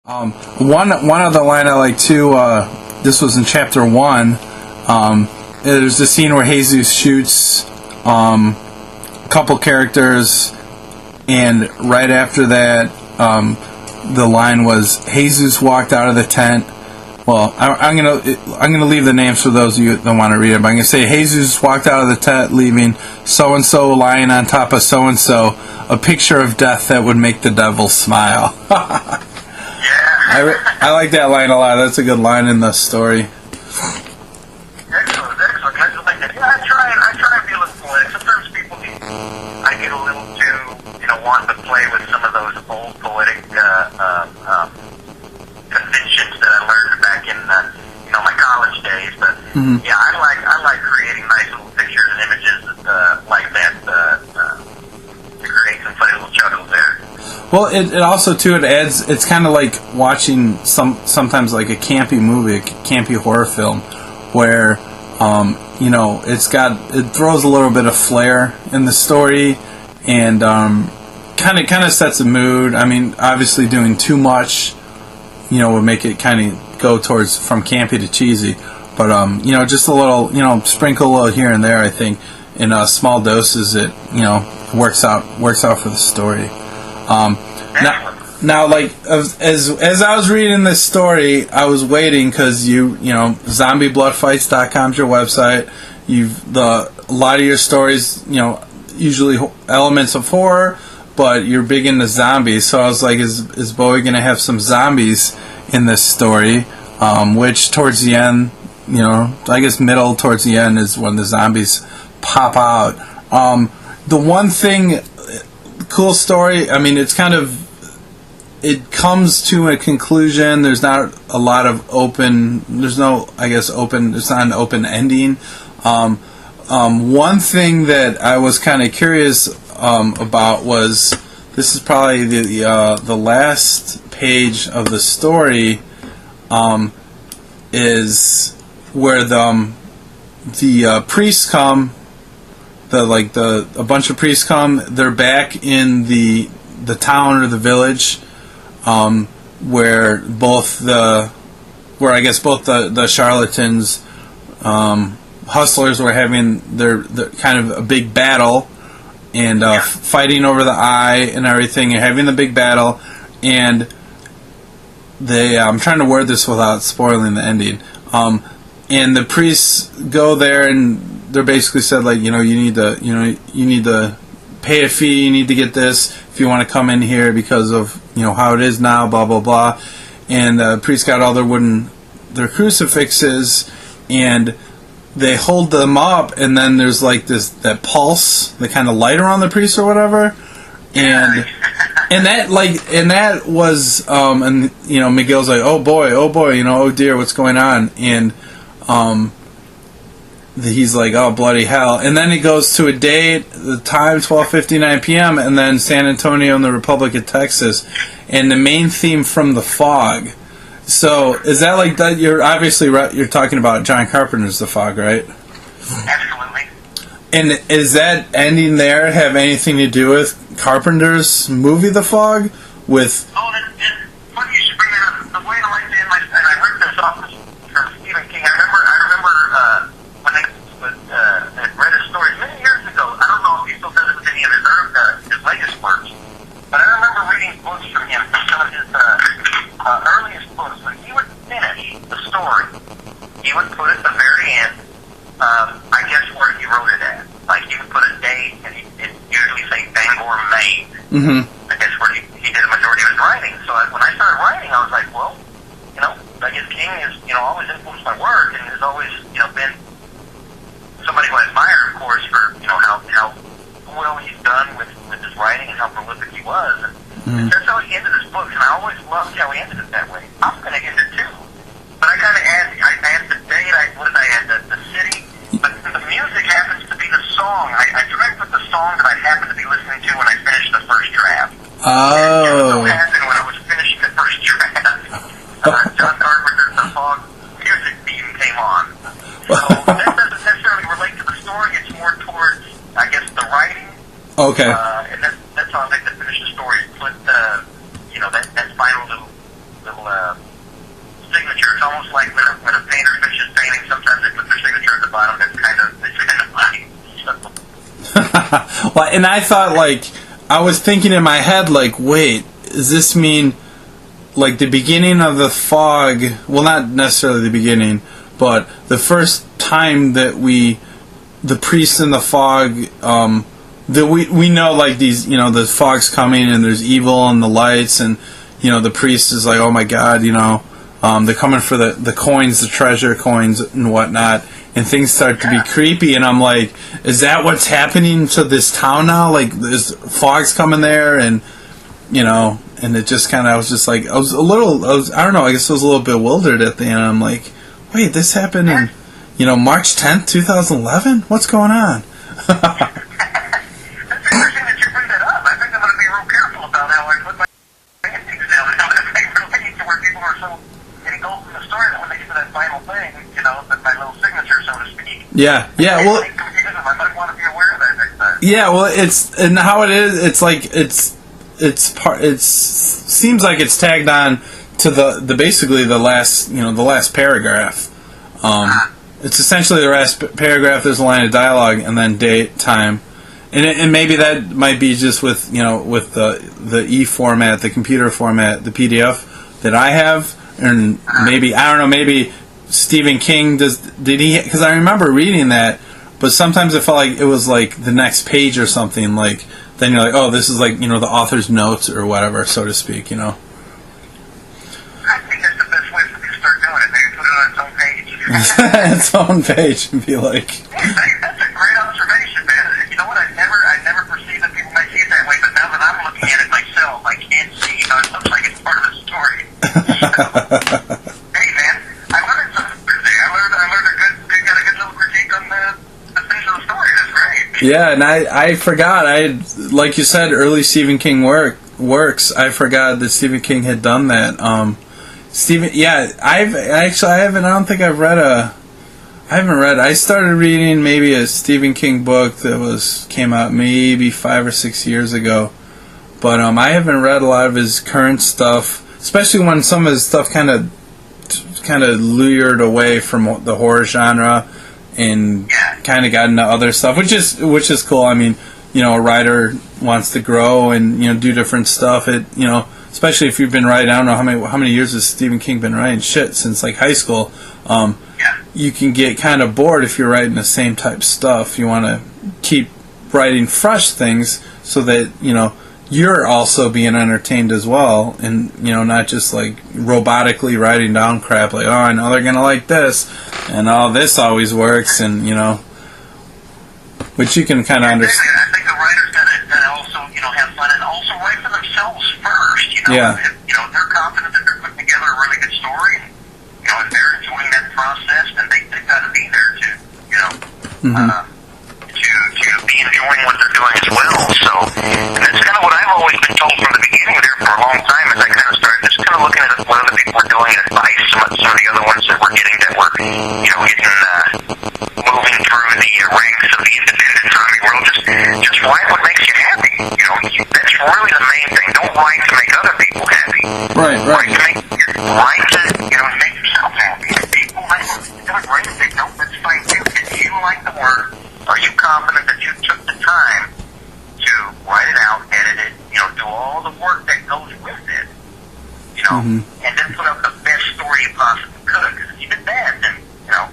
One other line I like too. This was in chapter 1. There's the scene where Jesus shoots a couple characters, and right after that, the line was Jesus walked out of the tent. Well, I'm gonna leave the names for those of you that want to read it. But I'm gonna say Jesus walked out of the tent, leaving so and so lying on top of so and so, a picture of death that would make the devil smile. I like that line a lot. That's a good line in the story. Excellent. I try and be a little poetic. Sometimes I get a little too, want to play with some of those old poetic conventions that I learned back in, my college days. But yeah, I like creating nice little pictures and images like that to create some funny little chuckles there. Well, it also too, it adds, it's kind of like watching sometimes like a campy movie, a campy horror film, where it throws a little bit of flair in the story, and kind of sets a mood. I mean, obviously doing too much, would make it kind of go towards from campy to cheesy. But just a little, sprinkle a little here and there. I think in small doses, it works out for the story. Now, like as I was reading this story, I was waiting because zombiebloodfights.com is your website. A lot of your stories, usually elements of horror, but you're big into zombies. So I was like, is Bowie going to have some zombies in this story? Which towards the end, I guess middle towards the end is when the zombies pop out. The one thing. Cool story. I mean, it comes to a conclusion. There's not a lot of it's not an open ending. One thing that I was kind of curious about was, this is probably the last page of the story, is where the priests come. A bunch of priests come. They're back in the town or the village, where the charlatans, hustlers were having their kind of a big battle, and fighting over the eye and everything, and having the big battle, and I'm trying to word this without spoiling the ending. And the priests go there, and they're basically said, like, you need to pay a fee, you need to get this if you want to come in here because of how it is now, blah blah blah. And the priests got all their crucifixes, and they hold them up, and then there's like that pulse, the kind of light around the priest or whatever, and that was and Miguel's like, oh boy, oh dear, what's going on? And he's like, oh, bloody hell. And then he goes to a date, the time, 12:59 p.m., and then San Antonio and the Republic of Texas, and the main theme from The Fog. So, is that like that? You're talking about John Carpenter's The Fog, right? Absolutely. And is that ending there have anything to do with Carpenter's movie The Fog? With... Oh, funny you should bring that up. The way I like to end and I read this off from Stephen King. I remember when I had read his stories many years ago. I don't know if he still does it with any of his latest works, but I remember reading books from him, some of his earliest books. When he would finish the story, he would put at the very end, I guess, where he wrote it at. Like, he would put a date, and it'd usually say Bangor, Maine. Mm-hmm. I guess where he did a majority of his writing. So when I started writing, I was like, well, I guess King has, always influenced my work, and has always, been somebody who I admire, of course, for, how well he's done with his writing and how prolific he was. And that's how he ended his books, and I always loved how he ended it that way. I'm going to end it too. But I kind of add the date, what did I add? The city. But the music happens to be the song. I tried to put the song that I happened to be listening to when I finished the first draft. Oh. And it so happened when I was finishing the first draft, John Carpenter's The Fog music theme came on. So that doesn't necessarily relate to the story. It's more towards, I guess, the writing. Okay. And that's how I like to finish the story. Put that final little almost like when a painter finishes painting, sometimes they put their signature at the bottom. It's kind of funny. Well, and I thought, like, I was thinking in my head, like, wait, does this mean, like, the beginning of the fog? Well, not necessarily the beginning, but the first time that the priest in the fog, that we know, like, these, you know, the fog's coming and there's evil and the lights, and, you know, the priest is like, oh my God, you know, they're coming for the coins, the treasure coins and whatnot, and things start to be creepy, and I'm like, is that what's happening to this town now? Like, there's fog's coming there, and, you know, and it just kind of, I was just like, I don't know, I guess I was a little bewildered at the end. I'm like, wait, this happened in, you know, March 10th, 2011? What's going on? That's interesting that you bring that up. I think I'm going to be real careful about how I put my antiques down and how that thing relates to where people are so engulfed in the story that when they get to that final thing, you know, that my little signature, so to speak. Yeah, well, I might want to be aware of that next time. yeah, well, it's, and how it is, it's like, it seems like it's tagged on to the basically the last, you know, the last paragraph. It's essentially the last paragraph. There's a line of dialogue and then date, time, and maybe that might be just with, you know, with the E format, the computer format, the PDF that I have, and maybe, I don't know, maybe Stephen King did he? Because I remember reading that, but sometimes it felt like it was like the next page or something. Like, then you're like, oh, this is like, you know, the author's notes or whatever, so to speak, you know. I think that's the best way for me to start doing it. Maybe put it on its own page. Its own page and be like. Hey, that's a great observation, man. You know what? I never perceived that people might see it that way, but now that I'm looking at it myself, I can't see. You know, it looks like it's part of the story. Hey, man, I learned something today. I learned got a good little critique on the finish of the story. That's great. Yeah, and I forgot. Like you said, early Stephen King works. I forgot that Stephen King had done that. I started reading maybe a Stephen King book that came out maybe 5 or 6 years ago, but I haven't read a lot of his current stuff, especially when some of his stuff kind of lured away from the horror genre and kind of got into other stuff, which is cool. I mean, you know, a writer wants to grow and, you know, do different stuff. It, you know, especially if you've been writing, I don't know how many years has Stephen King been writing shit since like high school. You can get kind of bored if you're writing the same type stuff. You want to keep writing fresh things so that, you know, you're also being entertained as well, and, you know, not just like robotically writing down crap like, oh, I know they're gonna like this, and oh, this always works, and, you know, which you can kind of understand. I think the writers gotta also, you know, have fun and also write for themselves first. You know, Yeah. If they're confident that they're putting together a really good story, and, you know, if they're enjoying that process, then they've got to be there to, you know, to be enjoying what they're doing as well. So, and that's kind of what I've always been told from the beginning there for a long time, as I kind of started just kind of looking at what other people were doing, advice, some of the other ones that we're getting, that were, you know, moving through the ranks of the independent comedy world. Just write what makes you happy. You know, that's really the main thing. Don't write to make other people happy. Right. Write to, you know, make yourself happy. If people might do it great, if they don't, that's fine too. If you like the work, are you confident that you took the time to write it out, edit it, you know, do all the work that goes with it, you know, and then put up the best story you possibly could? Because if you did that, then, you know,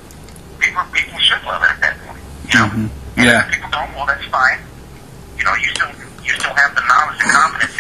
people should love it at that point, you know. And if people don't, well, that's fine. You know, you still have the knowledge and confidence